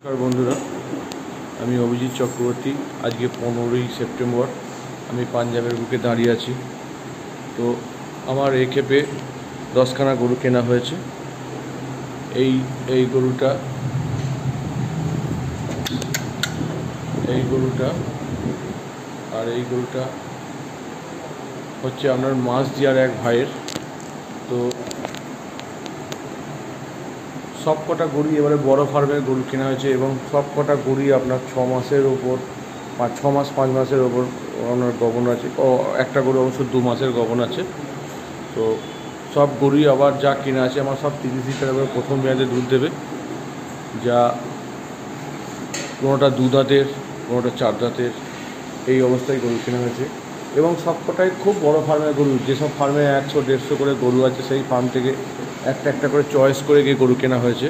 নমস্কার বন্ধুরা, আমি অভিজিৎ চক্রবর্তী। আজকে 15ই সেপ্টেম্বর। আমি পাঞ্জাবের বুকে দাঁড়িয়ে আছি। তো আমার এই ক্ষেপে 10খানা গরু কেনা হয়েছে। এই গরুটা আর এই গরুটা হচ্ছে আপনার মাসদিয়ার এক ভাইয়ের। তো সব কটা গরু এবারে বড় ফার্মের গরু কেনা হয়েছে এবং সব কটা গরুই আপনার 6 মাসের ওপর, 6 মাস 5 মাসের ওপর আপনার গবন আছে। একটা গরু অবশ্য 2 মাসের গবন আছে। তো সব গরুই আবার যা কেনা আছে আমার সব 30 লিটার এবার প্রথম মেয়াদে দুধ দেবে। যা কোনোটা 2 দাঁতের, কোনোটা 4 দাঁতের, এই অবস্থায় গরু কেনা হয়েছে। এবং সব কটাই খুব বড় ফার্মের গরু। যেসব ফার্মে 100-150 করে গরু আছে সেই ফার্ম থেকে একটা একটা করে চয়েস করে গিয়ে গরু কেনা হয়েছে।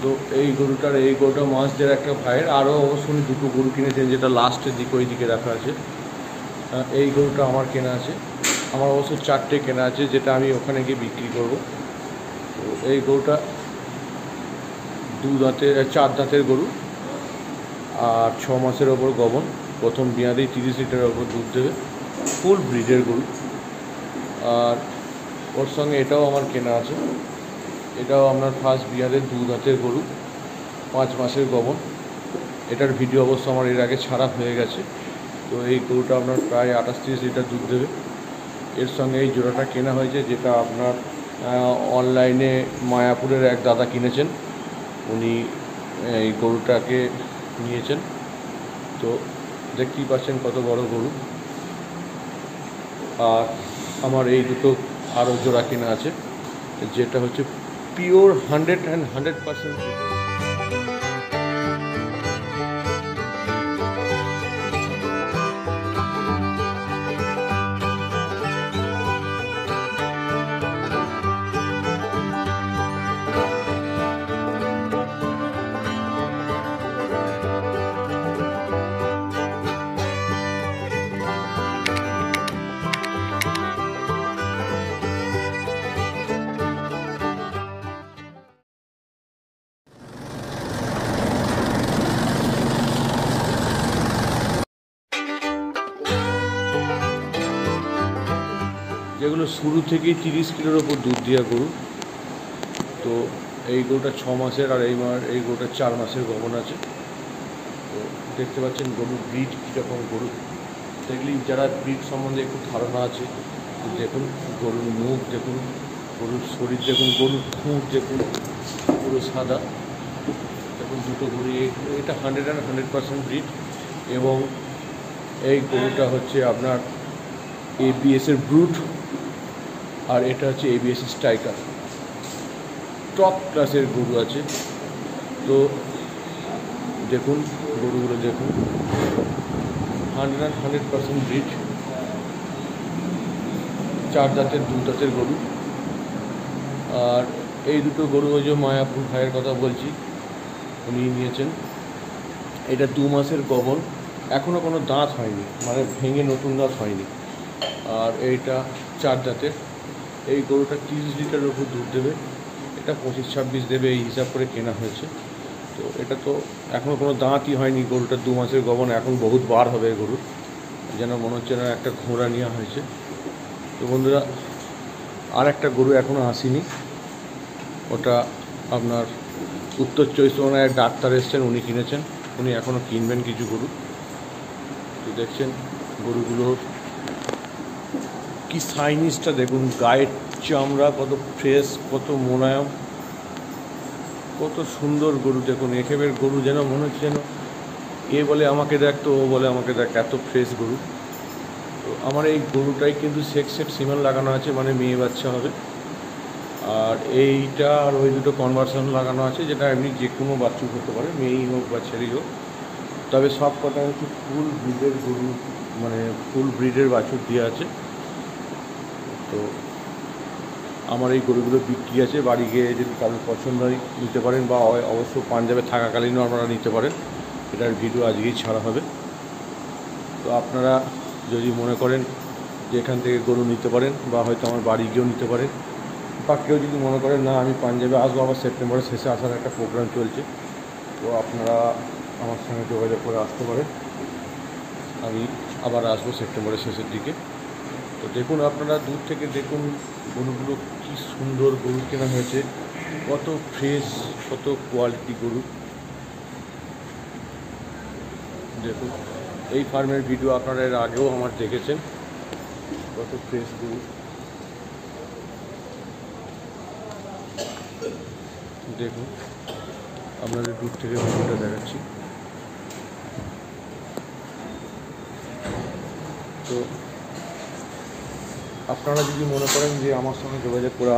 তো এই গরুটা মাসদের একটা ভাইয়ের। আরও অবশ্য উনি 2টো গরু কিনেছেন, যেটা লাস্টের দিকে ওই দিকে রাখা আছে। এই গরুটা আমার কেনা আছে। আমার অবশ্য 4টে কেনা আছে, যেটা আমি ওখানে গিয়ে বিক্রি করব। তো এই গরুটা 4 দাঁতের গরু আর 6 মাসের ওপর গবন। প্রথম মেয়াদেই 30 লিটারের ওপর দুধ দেবে। ফুল ব্রিডের গরু। আর ওর সঙ্গে এটাও আমার কেনা আছে। এটাও আপনার ফার্স্ট বিয়ারের 2 দাঁতের গরু, 5 মাসের গবন। এটার ভিডিও অবশ্য আমার এর আগে ছাড়া হয়ে গেছে। তো এই গরুটা আপনার প্রায় 28-30 লিটার দুধ দেবে। এর সঙ্গে এই জোড়াটা কেনা হয়েছে, যেটা আপনার অনলাইনে মায়াপুরের এক দাদা কিনেছেন। উনি এই গরুটাকে নিয়েছেন। তো দেখতেই পাচ্ছেন কত বড় গরু। আর আমার এই দুটো আরও জোড়া কেনা আছে, যেটা হচ্ছে পিওর 100% যেগুলো শুরু থেকেই 30 কিলোর ওপর দুধ দেওয়া গরু। তো এই গরুটা 6 মাসের আর এই গরুটা 4 মাসের গবন আছে। তো দেখতে পাচ্ছেন গরুর ব্রিড কীরকম। গরু দেখলেই যারা ব্রিড সম্বন্ধে একটু ধারণা আছে, দেখুন গরুর মুখ দেখুন, গরুর শরীর দেখুন, গরুর খুঁট দেখুন, পুরো সাদা। দেখুন দুটো গরু, এটা 100% ব্রিড। এবং এই গরুটা হচ্ছে আপনার ABS-এর ব্রুট, আর এটা হচ্ছে ABS-এর স্ট্রাইকার। টপ ক্লাসের গরু আছে। তো দেখুন গরুগুলো দেখুন, 100% ব্রিড। 4 দাঁতের 2 দাঁতের গরু। আর এই দুটো গরু ওই যে মায়াপুর ভাইয়ের কথা বলছি, উনি নিয়েছেন। এটা 2 মাসের গবন, এখনও কোনো দাঁত হয়নি, মানে ভেঙে নতুন দাঁত হয়নি। আর এইটা 4 দাঁতের। এই গরুটা 30 লিটারের ওপর দুধ দেবে। এটা 25-26 দেবে, এই হিসাব করে কেনা হয়েছে। তো এটা তো এখনও কোনো দাঁতই হয়নি। গরুটা 2 মাসের গবন, এখন বহুত বার হবে গরুর, যেন মনে হচ্ছে না একটা ঘোড়া নেওয়া হয়েছে। তো বন্ধুরা, আর একটা গরু এখনও আসেনি। ওটা আপনার উত্তর 24 পরগনায় এক ডাক্তার এসছেন, উনি কিনেছেন। উনি এখনও কিনবেন কিছু গরু। তো দেখছেন গরুগুলোর কি সাইনিসটা দেখুন, গায়ের চামড়া কত ফ্রেশ, কত মোলায়েম, কত সুন্দর গরু দেখুন। একেবের গরু যেন মনে হচ্ছে যেন এ বলে আমাকে দেখ, তো ও বলে আমাকে দেখ, এত ফ্রেশ গরু। তো আমার এই গরুটাই কিন্তু সেট সিমেন্ট লাগানো আছে, মানে মেয়ে বাচ্চা হবে। আর এইটা আর ওই দুটো কনভার্সন লাগানো আছে, যেটা এমনি যে কোনো বাচ্চা হতে পারে, মেয়েই হোক বা ছেলেই হোক। তবে সব কটা হচ্ছে ফুল ব্রিডের গরু, মানে ফুল ব্রিডের বাছুর দিয়ে আছে। তো আমার এই গরুগুলো বিক্রি আছে, বাড়ি গিয়ে যদি কারোর পছন্দ হয় নিতে পারেন, বা অবশ্য পাঞ্জাবে থাকাকালীনও আপনারা নিতে পারেন। এটার ভিডিও আজকেই ছাড়া হবে। তো আপনারা যদি মনে করেন যে এখান থেকে গরু নিতে পারেন, বা হয়তো আমার বাড়ি গিয়েও নিতে পারেন, বা কেউ যদি মনে করেন না আমি পাঞ্জাবে আসবো, আবার সেপ্টেম্বরের শেষে আসার একটা প্রোগ্রাম চলছে, তো আপনারা আমার সঙ্গে যোগাযোগ করে আসতে পারেন। আমি আবার আসবো সেপ্টেম্বরের শেষের দিকে। তো দেখুন, আপনারা দূর থেকে দেখুন গরুগুলো কী সুন্দর গরু কেনা হয়েছে, কত ফ্রেশ, কত কোয়ালিটি গরু। দেখুন, এই ফার্মের ভিডিও আপনারা এর আগেও আমার দেখেছেন, কত ফ্রেশ গরু। দেখুন, আপনাদের দূর থেকে ভিডিওটা দেখাচ্ছি। তো আপনারা যদি মনে করেন যে আমার সঙ্গে যোগাযোগ করে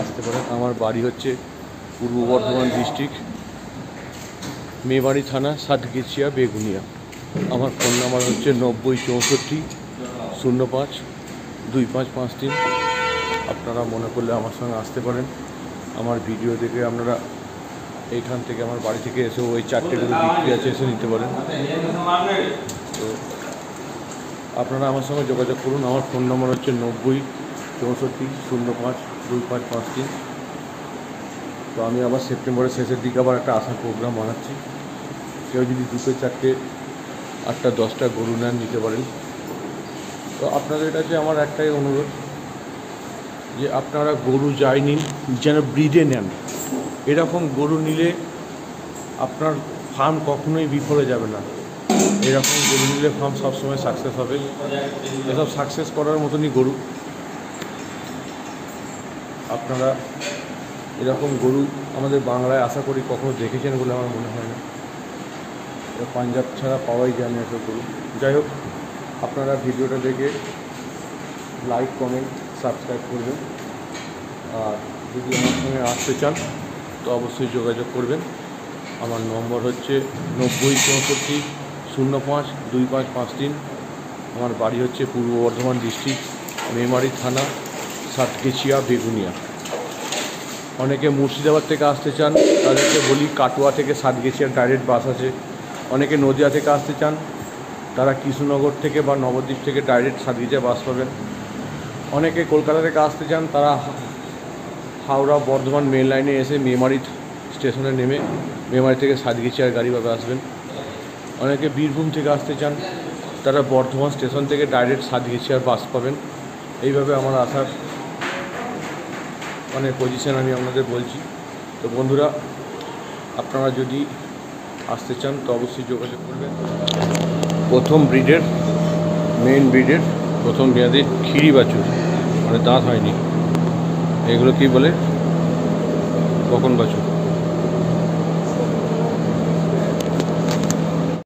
আসতে পারেন। আমার বাড়ি হচ্ছে পূর্ব বর্ধমান ডিস্ট্রিক্ট, মেবাড়ি থানা, সাতগেছিয়া, বেগুনিয়া। আমার ফোন নাম্বার হচ্ছে 9064052553। আপনারা মনে করলে আমার সঙ্গে আসতে পারেন। আমার ভিডিও দেখে আপনারা এইখান থেকে, আমার বাড়ি থেকে এসে ওই 4টে গরু বিক্রি আছে, এসে নিতে পারেন। তো আপনারা আমার সঙ্গে যোগাযোগ করুন। আমার ফোন নম্বর হচ্ছে 9064052553। তো আমি আবার সেপ্টেম্বরের শেষের দিকে আবার একটা আসার প্রোগ্রাম বানাচ্ছি। কেউ যদি 2, 4, 8, 10টা গরু নেন, নিতে পারেন। তো আপনাদের কাছে আমার একটাই অনুরোধ যে আপনারা গরু যাই নিন, যেন ব্রিডে নেন। এরকম গরু নিলে আপনার ফার্ম কখনোই বিফলে যাবে না। এরকম গরু নিলে ফার্ম সবসময় সাকসেস হবে। এসব সাকসেস করার মতনই গরু। আপনারা এরকম গরু আমাদের বাংলায় আশা করি কখনো দেখেছেন বলে আমার মনে হয় না। পাঞ্জাব ছাড়া পাওয়াই যায় না এসব গরু। যাই হোক, আপনারা ভিডিওটা দেখে লাইক, কমেন্ট, সাবস্ক্রাইব করবেন। আর যদি আমার সঙ্গে আসতে চান তো অবশ্যই যোগাযোগ করবেন। আমার নম্বর হচ্ছে 9064052553। আমার বাড়ি হচ্ছে পূর্ব বর্ধমান ডিস্ট্রিক্ট, মেমারি থানা, সাতগেছিয়া, বেগুনিয়া। অনেকে মুর্শিদাবাদ থেকে আসতে চান, তাদেরকে বলি কাটোয়া থেকে সাতগেছিয়ার ডাইরেক্ট বাস আছে। অনেকে নদিয়া থেকে আসতে চান, তারা কৃষ্ণনগর থেকে বা নবদ্বীপ থেকে ডাইরেক্ট সাতগেছিয়া বাস পাবেন। অনেকে কলকাতা থেকে আসতে চান, তারা হাওড়া বর্ধমান মেন লাইনে এসে মেমারি স্টেশনে নেমে মেমারি থেকে সাতগেছিয়ার গাড়িভাবে আসবেন। অনেকে বীরভূম থেকে আসতে চান, তারা বর্ধমান স্টেশন থেকে ডাইরেক্ট সাতগেছিয়ার বাস পাবেন। এইভাবে আমার আসার পজিশন আমি আপনাদের বলছি। তো বন্ধুরা, আপনারা যদি আসতে চান তো অবশ্যই যোগাযোগ করবেন। প্রথম ব্রিডের, মেইন ব্রিডের প্রথম মেয়াদে খিরি বাছুর, দাঁত হয়নি, এগুলো কি বলে, বকন বাছুর।